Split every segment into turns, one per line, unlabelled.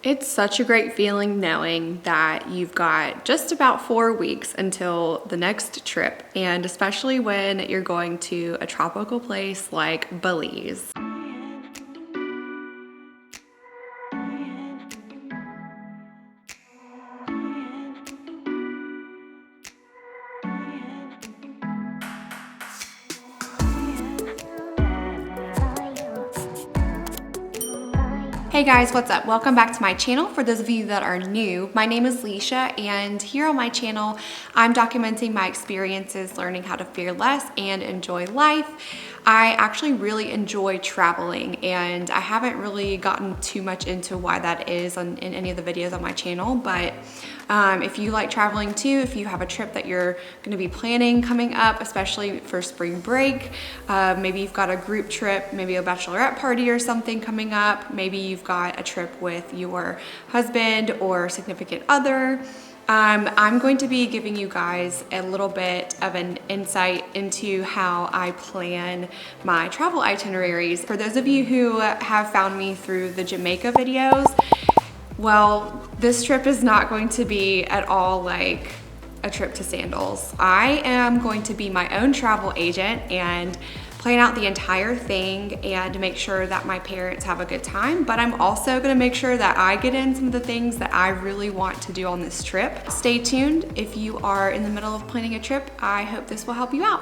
It's such a great feeling knowing that you've got just about 4 weeks until the next trip, and especially when you're going to a tropical place like Belize. Hey guys, what's up? Welcome back to my channel. For those of you that are new, my name is Leisha, and here on my channel, I'm documenting my experiences learning how to fear less and enjoy life. I actually really enjoy traveling, and I haven't really gotten too much into why that is in any of the videos on my channel, but if you like traveling too, if you have a trip that you're going to be planning coming up, especially for spring break, maybe you've got a group trip, maybe a bachelorette party or something coming up, maybe you've got a trip with your husband or significant other, I'm going to be giving you guys a little bit of an insight into how I plan my travel itineraries. For those of you who have found me through the Jamaica videos, well, this trip is not going to be at all like a trip to Sandals. I am going to be my own travel agent and plan out the entire thing and make sure that my parents have a good time, but I'm also gonna make sure that I get in some of the things that I really want to do on this trip. Stay tuned. If you are in the middle of planning a trip, I hope this will help you out.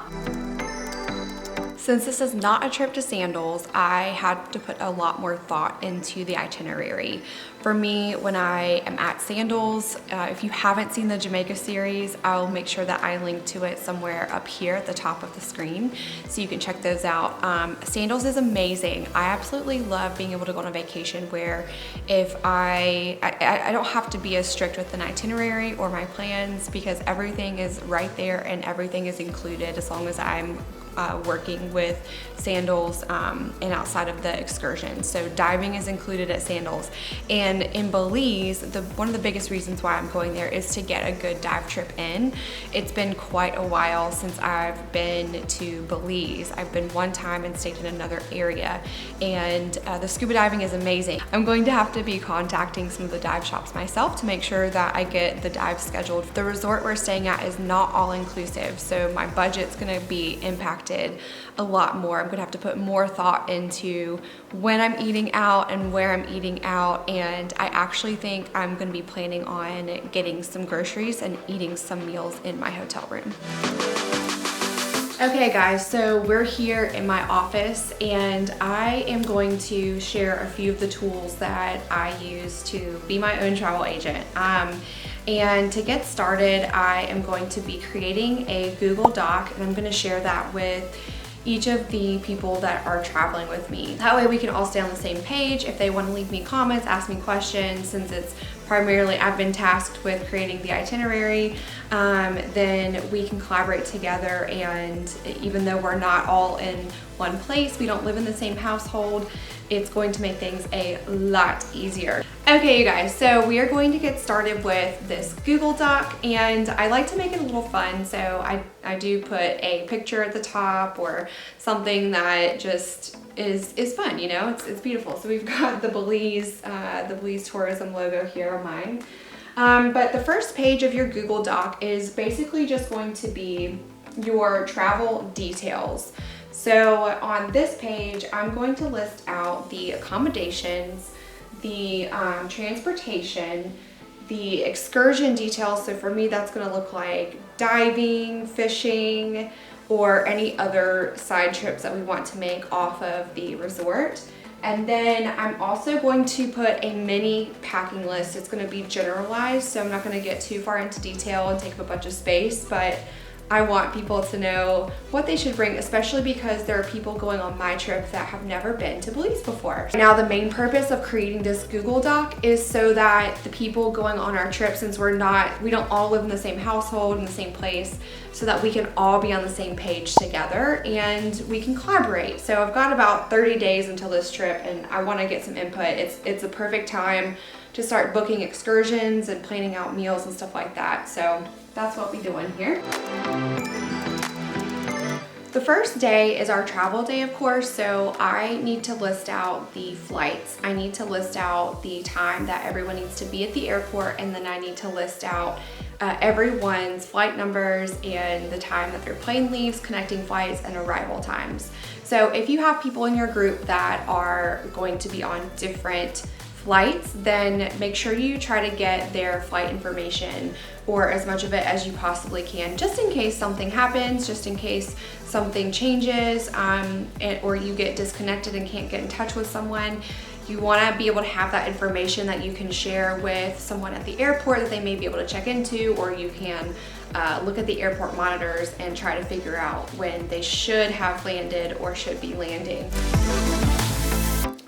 Since this is not a trip to Sandals, I had to put a lot more thought into the itinerary. For me, when I am at Sandals, if you haven't seen the Jamaica series, I'll make sure that I link to it somewhere up here at the top of the screen so you can check those out. Sandals is amazing. I absolutely love being able to go on a vacation where if I don't have to be as strict with an itinerary or my plans because everything is right there and everything is included as long as I'm working with Sandals and outside of the excursion. So diving is included at Sandals. And in Belize, one of the biggest reasons why I'm going there is to get a good dive trip in. It's been quite a while since I've been to Belize. I've been one time and stayed in another area, and the scuba diving is amazing. I'm going to have to be contacting some of the dive shops myself to make sure that I get the dive scheduled. The resort we're staying at is not all inclusive, so my budget's gonna be impacted a lot more. I'm gonna have to put more thought into when I'm eating out and where I'm eating out, and I actually think I'm gonna be planning on getting some groceries and eating some meals in my hotel room. Okay guys, so we're here in my office and I am going to share a few of the tools that I use to be my own travel agent. And to get started, I am going to be creating a Google Doc, and I'm going to share that with each of the people that are traveling with me. That way we can all stay on the same page. If they want to leave me comments, ask me questions, since it's primarily I've been tasked with creating the itinerary, then we can collaborate together, and even though we're not all in one place, we don't live in the same household, it's going to make things a lot easier. Okay, you guys, so we are going to get started with this Google Doc, and I like to make it a little fun, so I do put a picture at the top or something that just is fun, you know, it's beautiful. So we've got the Belize tourism logo here on mine. But the first page of your Google Doc is basically just going to be your travel details. So on this page, I'm going to list out the accommodations, the transportation, the excursion details. So for me, that's gonna look like diving, fishing, or any other side trips that we want to make off of the resort. And then I'm also going to put a mini packing list. It's gonna be generalized, so I'm not gonna get too far into detail and take up a bunch of space, but I want people to know what they should bring, especially because there are people going on my trip that have never been to Belize before. Now, the main purpose of creating this Google Doc is so that the people going on our trip, since we don't all live in the same household, in the same place, so that we can all be on the same page together and we can collaborate. So I've got about 30 days until this trip, and I want to get some input. It's a perfect time to start booking excursions and planning out meals and stuff like that. So that's what we're doing here. The first day is our travel day, of course, so I need to list out the flights. I need to list out the time that everyone needs to be at the airport, and then I need to list out everyone's flight numbers and the time that their plane leaves, connecting flights, and arrival times. So if you have people in your group that are going to be on different flights, then make sure you try to get their flight information, or as much of it as you possibly can, just in case something happens, just in case something changes, or you get disconnected and can't get in touch with someone. You want to be able to have that information that you can share with someone at the airport that they may be able to check into, or you can look at the airport monitors and try to figure out when they should have landed or should be landing.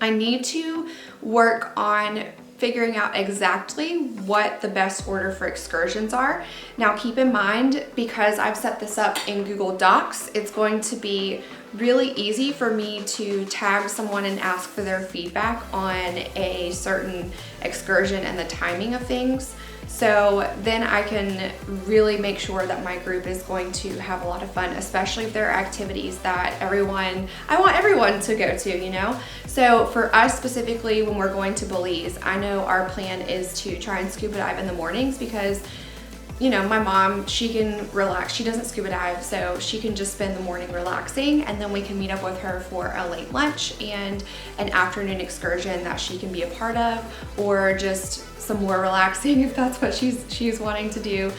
I need to work on figuring out exactly what the best order for excursions are. Now keep in mind, because I've set this up in Google Docs, it's going to be really easy for me to tag someone and ask for their feedback on a certain excursion and the timing of things. So then I can really make sure that my group is going to have a lot of fun, especially if there are activities that I want everyone to go to, you know? So for us specifically, when we're going to Belize, I know our plan is to try and scuba dive in the mornings because, you know, my mom, she can relax. She doesn't scuba dive, so she can just spend the morning relaxing, and then we can meet up with her for a late lunch and an afternoon excursion that she can be a part of, or just some more relaxing if that's what she's wanting to do.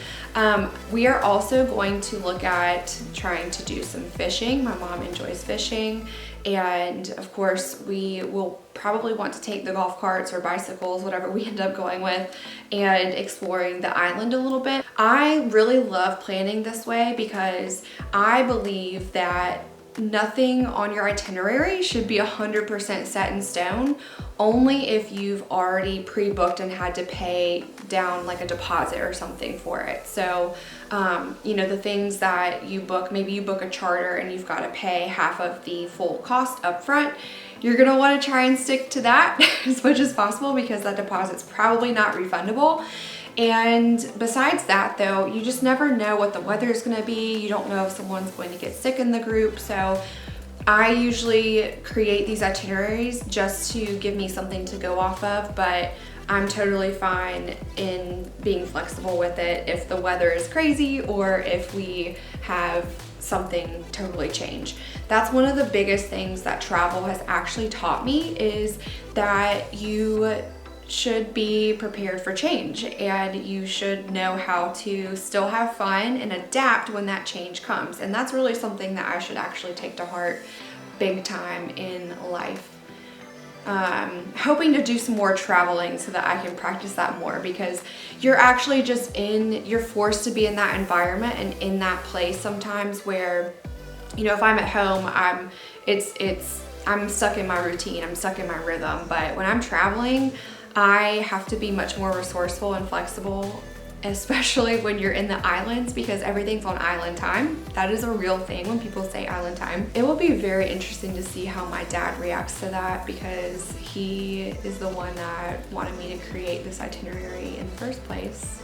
We are also going to look at trying to do some fishing. My mom enjoys fishing, and of course we will probably want to take the golf carts or bicycles, whatever we end up going with, and exploring the island a little bit. I really love planning this way because I believe that nothing on your itinerary should be 100% set in stone, only if you've already pre-booked and had to pay down like a deposit or something for it. So, you know, the things that you book, maybe you book a charter and you've got to pay half of the full cost up front. You're gonna want to try and stick to that as much as possible because that deposit's probably not refundable. And besides that though, you just never know what the weather is gonna be. You don't know if someone's going to get sick in the group. So I usually create these itineraries just to give me something to go off of, but I'm totally fine in being flexible with it if the weather is crazy or if we have something totally change. That's one of the biggest things that travel has actually taught me, is that you should be prepared for change, and you should know how to still have fun and adapt when that change comes. And that's really something that I should actually take to heart big time in life. Hoping to do some more traveling so that I can practice that more, because you're actually just you're forced to be in that environment and in that place sometimes where, you know, if I'm at home, I'm stuck in my routine, I'm stuck in my rhythm. But when I'm traveling, I have to be much more resourceful and flexible, especially when you're in the islands, because everything's on island time. That is a real thing when people say island time. It will be very interesting to see how my dad reacts to that, because he is the one that wanted me to create this itinerary in the first place.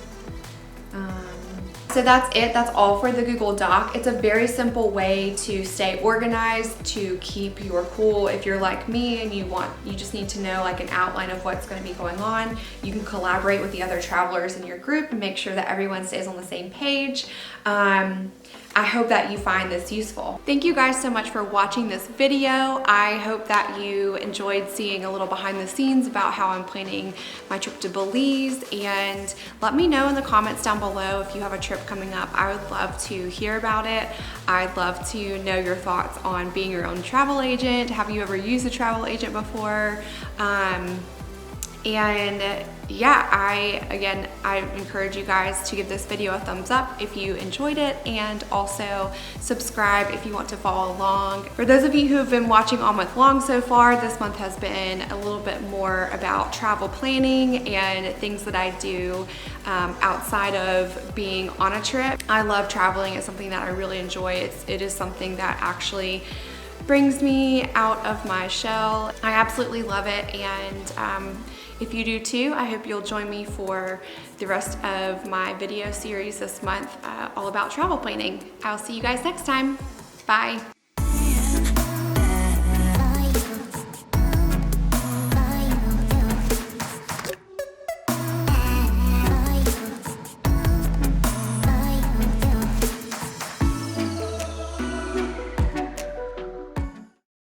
So that's it. That's all for the Google Doc. It's a very simple way to stay organized, to keep your cool. If you're like me and you just need to know like an outline of what's going to be going on, you can collaborate with the other travelers in your group and make sure that everyone stays on the same page. I hope that you find this useful. Thank you guys so much for watching this video. I hope that you enjoyed seeing a little behind the scenes about how I'm planning my trip to Belize, and let me know in the comments down below if you have a trip coming up. I would love to hear about it. I'd love to know your thoughts on being your own travel agent. Have you ever used a travel agent before? And yeah, I encourage you guys to give this video a thumbs up if you enjoyed it, and also subscribe if you want to follow along. For those of you who have been watching all month long so far, this month has been a little bit more about travel planning and things that I do outside of being on a trip. I love traveling. It's something that I really enjoy. It is something that actually brings me out of my shell. I absolutely love it, and if you do too, I hope you'll join me for the rest of my video series this month, all about travel planning. I'll see you guys next time. Bye.